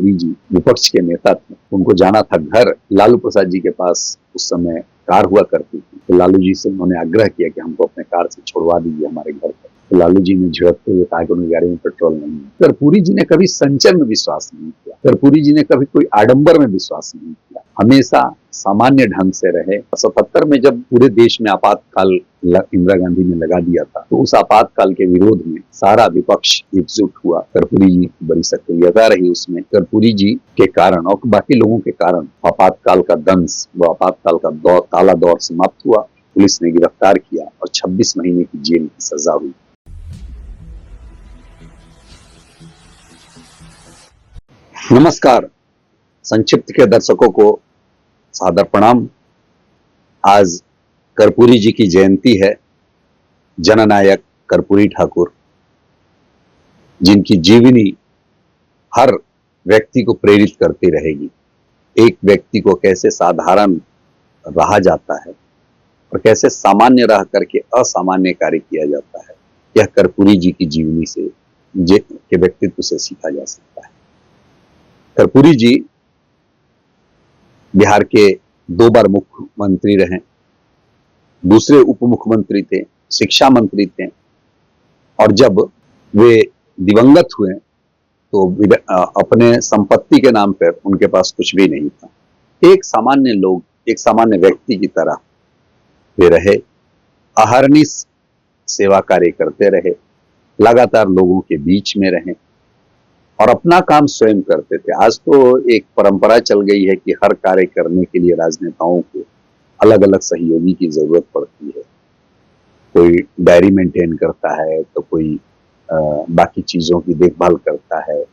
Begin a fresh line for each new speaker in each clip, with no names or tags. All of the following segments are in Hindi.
कर्पूरी जी विपक्ष के नेता थे, उनको जाना था घर। लालू प्रसाद जी के पास उस समय कार हुआ करती थी, तो लालू जी से उन्होंने आग्रह किया कि हमको अपने कार से छोड़वा दीजिए हमारे घर पर। तो लालू जी ने झिड़कते हुए कहा कि उनकी गाड़ी में पेट्रोल नहीं है। कर्पूरी जी ने कभी संचय में विश्वास नहीं किया, कर्पूरी जी ने कभी कोई आडंबर में विश्वास नहीं किया, हमेशा सामान्य ढंग से रहे। 77 में जब पूरे देश में आपातकाल इंदिरा गांधी ने लगा दिया था, तो उस आपातकाल के विरोध में सारा विपक्ष एकजुट हुआ। कर्पूरी जी की बड़ी सक्रियता रही उसमें। कर्पूरी जी के कारण और बाकी लोगों के कारण आपातकाल का दंश व आपातकाल का दौर, काला दौर समाप्त हुआ। पुलिस ने गिरफ्तार किया और 26 महीने की जेल की सजा हुई। नमस्कार, संक्षिप्त के दर्शकों को सादर प्रणाम। आज कर्पूरी जी की जयंती है। जननायक कर्पूरी ठाकुर, जिनकी जीवनी हर व्यक्ति को प्रेरित करती रहेगी। एक व्यक्ति को कैसे साधारण रहा जाता है और कैसे सामान्य रह करके असामान्य कार्य किया जाता है, यह कर्पूरी जी की जीवनी से के व्यक्तित्व से सीखा जा सकता है। कर्पूरी जी बिहार के 2 बार मुख्यमंत्री रहे, दूसरे उप मुख्यमंत्री थे, शिक्षा मंत्री थे, और जब वे दिवंगत हुए तो अपने संपत्ति के नाम पर उनके पास कुछ भी नहीं था। एक सामान्य लोग, एक सामान्य व्यक्ति की तरह वे रहे, अहर्निश सेवा कार्य करते रहे, लगातार लोगों के बीच में रहे और अपना काम स्वयं करते थे। आज तो एक परंपरा चल गई है कि हर कार्य करने के लिए राजनेताओं को अलग अलग सहयोगी की जरूरत पड़ती है। कोई डायरी मेंटेन करता है, तो कोई बाकी चीजों की देखभाल करता है।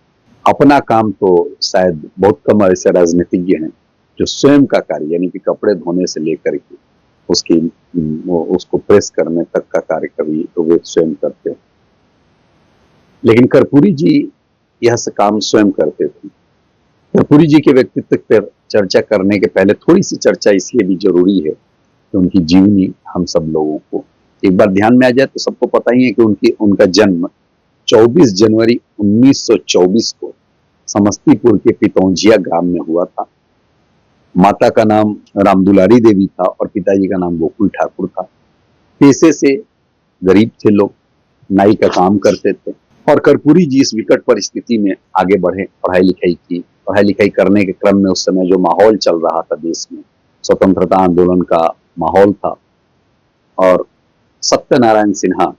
अपना काम तो शायद बहुत कम ऐसे राजनीतिज्ञ हैं जो स्वयं का कार्य, यानी कि कपड़े धोने से लेकर के उसको प्रेस करने तक का कार्य कभी तो वे स्वयं करते हैं। लेकिन कर्पूरी जी यह काम स्वयं करते थे। कर्पूरी जी के व्यक्तित्व पर चर्चा करने के पहले थोड़ी सी चर्चा इसलिए भी जरूरी है कि उनकी जीवनी हम सब लोगों को एक बार ध्यान में आ जाए। तो सबको पता ही है कि उनका जन्म 24 जनवरी 1924 को समस्तीपुर के पितौंझिया ग्राम में हुआ था। माता का नाम रामदुलारी देवी था और पिताजी का नाम गोकुल ठाकुर था। पेशे से गरीब थे लोग, नाई का काम करते थे। और कर्पूरी जी इस विकट परिस्थिति में आगे बढ़े, पढ़ाई लिखाई की। पढ़ाई लिखाई करने के क्रम में उस समय जो माहौल चल रहा था देश में, स्वतंत्रता आंदोलन का माहौल था, और सत्यनारायण सिन्हा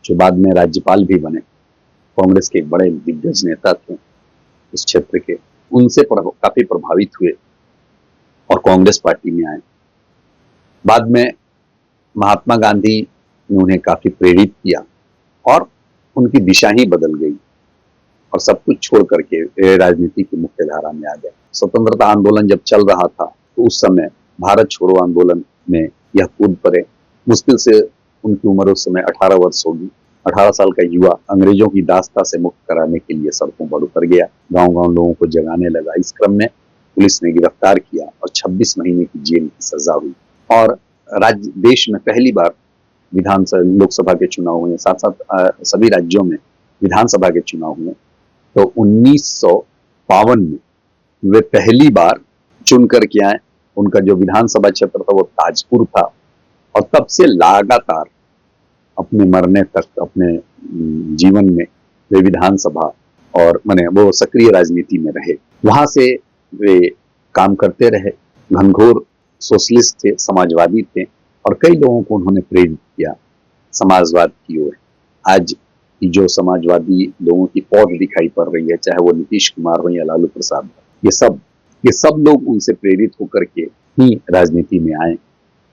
जो बाद में राज्यपाल भी बने, कांग्रेस के एक बड़े दिग्गज नेता थे इस क्षेत्र के, उनसे काफी प्रभावित हुए और कांग्रेस पार्टी में आए। बाद में महात्मा गांधी ने उन्हें काफी प्रेरित किया और उनकी दिशा ही बदल गई और सब कुछ छोड़ करके राजनीति की मुख्य धारा में आ गए। स्वतंत्रता आंदोलन जब चल रहा था तो उस समय भारत छोड़ो आंदोलन में यह कूद पड़े। मुश्किल से उनकी उम्र उस समय 18 वर्ष होगी। 18 साल का युवा अंग्रेजों की दास्ता से मुक्त कराने के लिए सड़कों पर उतर गया, गांव-गांव लोगों को जगाने लगा। इस क्रम में पुलिस ने गिरफ्तार किया और 26 महीने की जेल की सजा हुई। और देश में पहली बार विधानसभा, लोकसभा के चुनाव हुए, साथ साथ सभी राज्यों में विधानसभा के चुनाव हुए। तो 1952 में वे पहली बार चुन कर के आए। उनका जो विधानसभा क्षेत्र था वो ताजपुर था, और तब से लगातार अपने मरने तक, अपने जीवन में वे विधानसभा और माने वो सक्रिय राजनीति में रहे। वहां से वे काम करते रहे। घनघोर सोशलिस्ट थे, समाजवादी थे, और कई लोगों को उन्होंने प्रेरित किया समाजवाद की ओर। आज की जो समाजवादी लोगों की पौध दिखाई पड़ रही है, चाहे वो नीतीश कुमार हो या लालू प्रसाद, ये सब लोग उनसे प्रेरित होकर के ही राजनीति में आए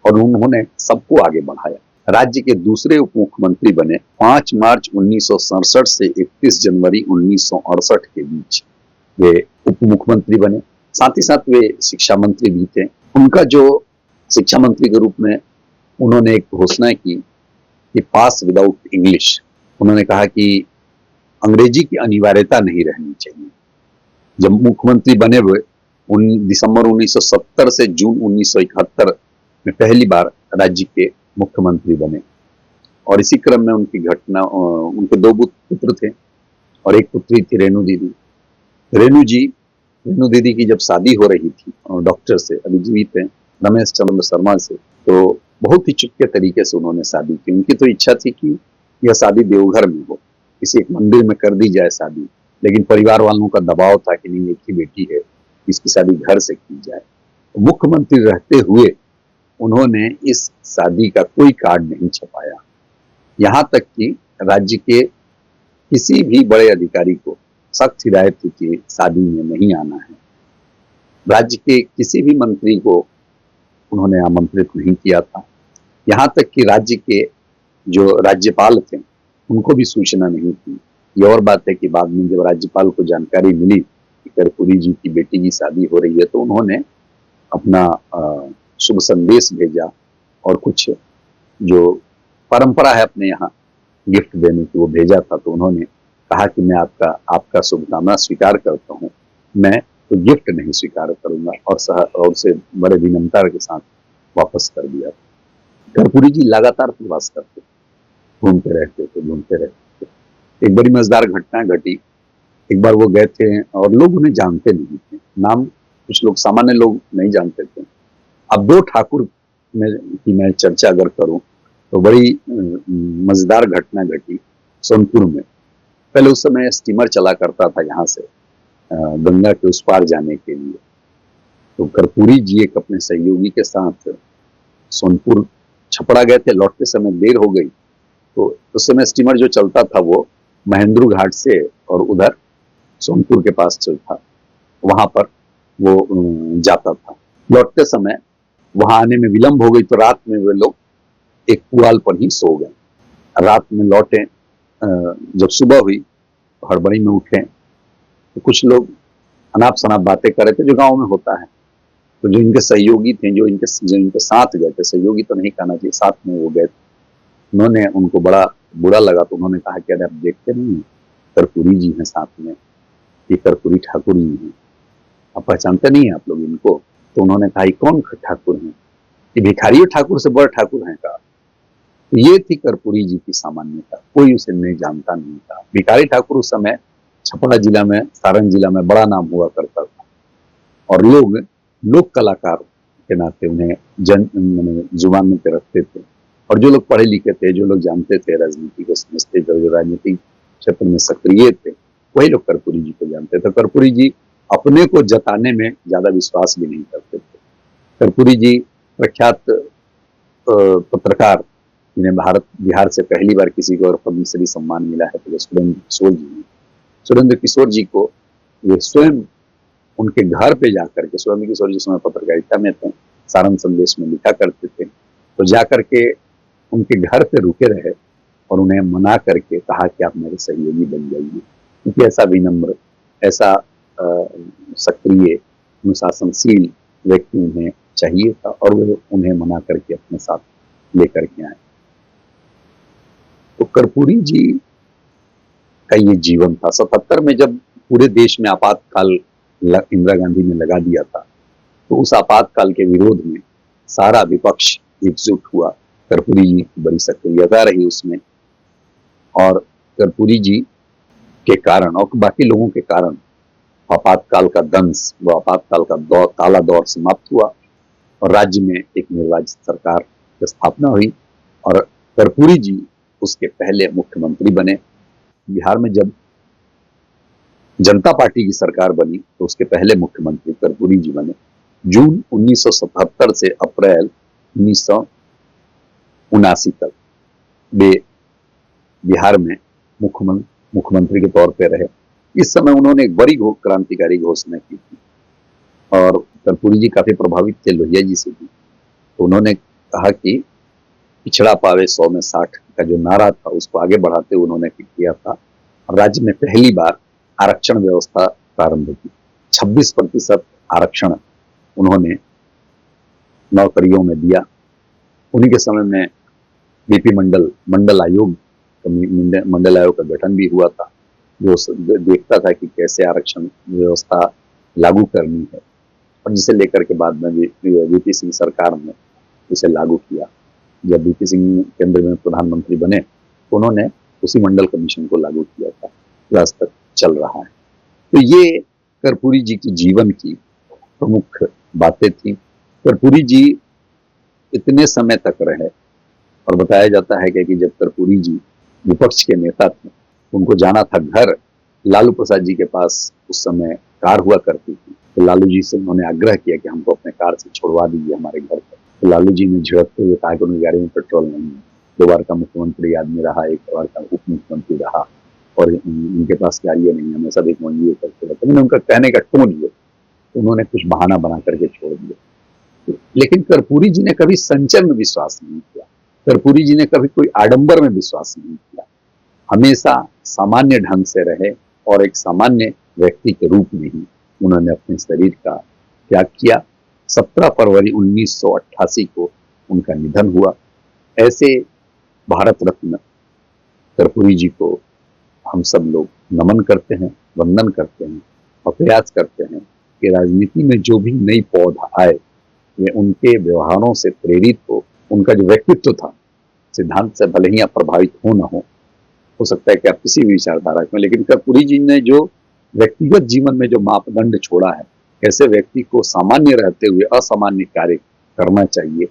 और उन्होंने सबको आगे बढ़ाया। राज्य के दूसरे उप मुख्यमंत्री बने। 5 मार्च 1967 से 31 जनवरी 1968 के बीच वे उप मुख्यमंत्री बने। साथ ही साथ वे शिक्षा मंत्री भी थे। उनका जो शिक्षा मंत्री के रूप में उन्होंने एक घोषणा की कि पास विदाउट इंग्लिश। उन्होंने कहा कि अंग्रेजी की अनिवार्यता नहीं रहनी चाहिए। जब मुख्यमंत्री बने हुए दिसंबर 1970 से जून 1971 में पहली बार राज्य के मुख्यमंत्री बने, और इसी क्रम में उनकी घटना, उनके 2 पुत्र थे और एक पुत्री थी रेणु दीदी। रेणु दीदी की जब शादी हो रही थी डॉक्टर से, अभी जीवित हैं, रमेश चंद्र शर्मा से, तो बहुत ही चुपके तरीके से उन्होंने शादी की। उनकी तो इच्छा थी कि यह शादी देवघर में हो, किसी एक मंदिर में कर दी जाए शादी, लेकिन परिवार वालों का दबाव था कि नहीं, एक ही बेटी है, इसकी शादी घर से की जाए। तो मुख्यमंत्री रहते हुए उन्होंने इस शादी का कोई कार्ड नहीं छपाया। यहाँ तक कि राज्य के किसी भी बड़े अधिकारी को सख्त हिदायत थी कि शादी में नहीं आना है। राज्य के किसी भी मंत्री को उन्होंने आमंत्रित नहीं किया था। यहाँ तक कि राज्य के जो राज्यपाल थे उनको भी सूचना नहीं थी। ये और बात है कि बाद में जब राज्यपाल को जानकारी मिली कि कर्पूरी जी की बेटी की शादी हो रही है, तो उन्होंने अपना शुभ संदेश भेजा और कुछ जो परंपरा है अपने यहाँ गिफ्ट देने की वो भेजा था। तो उन्होंने कहा कि मैं आपका शुभकामना स्वीकार करता हूँ, मैं तो गिफ्ट नहीं स्वीकार करूंगा, और उसे बड़े विनम्रता के साथ वापस कर दिया। कर्पूरी जी लगातार प्रवास करते, घूमते रहते थे। एक बड़ी मजेदार घटना घटी। एक बार वो गए थे और लोग उन्हें जानते नहीं थे, नाम कुछ लोग सामान्य लोग नहीं जानते थे। अब दो ठाकुर की मैं चर्चा अगर करूं तो बड़ी मजेदार घटना घटी सोनपुर में। पहले उस समय स्टीमर चला करता था यहाँ से गंगा के उस पार जाने के लिए। तो कर्पूरी जी एक अपने सहयोगी के साथ सोनपुर छपड़ा गए थे, लौटते समय देर हो गई। तो उस समय स्टीमर जो चलता था वो महेंद्रू घाट से और उधर सोनपुर के पास चलता, वहां पर वो जाता था। लौटते समय वहां आने में विलंब हो गई, तो रात में वे लोग एक पुआल पर ही सो गए। रात में लौटे, जब सुबह हुई तो हड़बड़ी में उठे तो कुछ लोग अनाप शनाप बातें कर रहे थे, जो गांव में होता है। तो जो इनके सहयोगी थे, जो इनके साथ गए थे, सहयोगी तो नहीं कहना चाहिए, साथ में वो गए थे, उन्होंने उनको बड़ा बुरा लगा। तो उन्होंने कहा कि अरे आप देखते नहीं हैं, कर्पूरी जी हैं साथ में, ये कर्पूरी ठाकुर जी हैं, आप पहचानते नहीं है आप लोग इनको? तो उन्होंने कहा कौन ठाकुर हैं? ये भिखारी ठाकुर से बड़ ठाकुर हैं का? तो ये थी कर्पूरी जी की सामान्यता, कोई उसे नहीं जानता नहीं था। भिखारी ठाकुर उस समय छपरा जिला में, सारण जिला में बड़ा नाम हुआ करता था, और लोक कलाकार के नाते उन्हें जुबान में पे रखते थे। और जो लोग पढ़े लिखे थे, जो लोग जानते थे, राजनीति को समझते थे, जो राजनीतिक क्षेत्र में सक्रिय थे, वही लोग कर्पूरी जी को जानते थे। कर्पूरी जी अपने को जताने में ज्यादा विश्वास भी नहीं करते थे। कर्पूरी जी प्रख्यात पत्रकार, जिन्हें बिहार से पहली बार किसी को पद्मश्री सम्मान मिला है, तो सुरेंद्र किशोर जी ने, सुरेंद्र किशोर जी को वे स्वयं उनके घर पे जाकर के, सुरेंद्र किशोर जी समय पत्रकारिता में थे, सारण संदेश में लिखा करते थे, तो जाकर के उनके घर पे रुके रहे और उन्हें मना करके कहा कि आप मेरे सहयोगी बन जाइए, क्योंकि ऐसा विनम्र, ऐसा सक्रिय, अनुशासनशील व्यक्ति उन्हें चाहिए था, और वो उन्हें मना करके अपने साथ लेकर के आए। तो कर्पूरी जी का ये जीवन था। 77 में जब पूरे देश में आपातकाल इंदिरा गांधी ने लगा दिया था, तो उस आपातकाल के विरोध में सारा विपक्ष एकजुट हुआ। कर्पूरी जी की बड़ी सक्रियता रही उसमें, और कर्पूरी जी के कारण और बाकी लोगों के कारण आपातकाल का दंश, वो आपातकाल का काला दौर समाप्त हुआ और राज्य में एक निर्वाचित सरकार की स्थापना हुई, और कर्पूरी जी उसके पहले मुख्यमंत्री बने। बिहार में जब जनता पार्टी की सरकार बनी तो उसके पहले मुख्यमंत्री कर्पूरी जी बने। जून 1977 से अप्रैल 1979 तक वे बिहार में मुख्यमंत्री के तौर पर रहे। इस समय उन्होंने एक बड़ी क्रांतिकारी घोषणा की थी, और कर्पूरी जी काफी प्रभावित थे लोहिया जी से भी। तो उन्होंने कहा कि पिछड़ा पावे 100 में 60 का जो नारा था, उसको आगे बढ़ाते हुए उन्होंने किया था। राज्य में पहली बार आरक्षण व्यवस्था प्रारंभ की। 26% आरक्षण उन्होंने नौकरियों में दिया। उन्हीं के समय में बीपी मंडल आयोग का गठन भी हुआ था, जो देखता था कि कैसे आरक्षण व्यवस्था लागू करनी है, और जिसे लेकर के बाद में वीपी सिंह सरकार ने इसे लागू किया। जब वीपी सिंह केंद्र में प्रधानमंत्री बने तो उन्होंने उसी मंडल कमीशन को लागू किया था, जो आज तक चल रहा है। तो ये कर्पूरी जी की जीवन की प्रमुख बातें थी। कर्पूरी जी इतने समय तक रहे और बताया जाता है कि जब कर्पूरी जी विपक्ष के नेता थे, उनको जाना था घर, लालू प्रसाद जी के पास उस समय कार हुआ करती थी, तो लालू जी से उन्होंने आग्रह किया कि हमको अपने कार से छोड़वा दीजिए हमारे घर पर। तो लालू जी ने झिड़कते हुए कहा कि उनकी गाड़ी में पेट्रोल नहीं है। 2 बार का मुख्यमंत्री आदमी रहा, 1 बार का उप मुख्यमंत्री रहा और उनके पास गाड़ियां नहीं, हमेशा भी ये करते रहते। मैंने उनका कहने का टोन ये, उन्होंने कुछ बहाना बना करके छोड़ दिया। लेकिन कर्पूरी जी ने कभी संचय में विश्वास नहीं किया, कर्पूरी जी ने कभी कोई आडंबर में विश्वास नहीं किया, हमेशा सामान्य ढंग से रहे और एक सामान्य व्यक्ति के रूप में ही उन्होंने अपने शरीर का त्याग किया। 17 फरवरी 1988 को उनका निधन हुआ। ऐसे भारत रत्न कर्पूरी जी को हम सब लोग नमन करते हैं, वंदन करते हैं और प्रयास करते हैं कि राजनीति में जो भी नई पौध आए वे उनके व्यवहारों से प्रेरित उनका जो व्यक्तित्व था, सिद्धांत से भले ही आप प्रभावित हो सकता है कि आप किसी भी विचारधारा में, लेकिन कर्पूरी जी ने जो व्यक्तिगत जीवन में जो मापदंड छोड़ा है, कैसे व्यक्ति को सामान्य रहते हुए असामान्य कार्य करना चाहिए।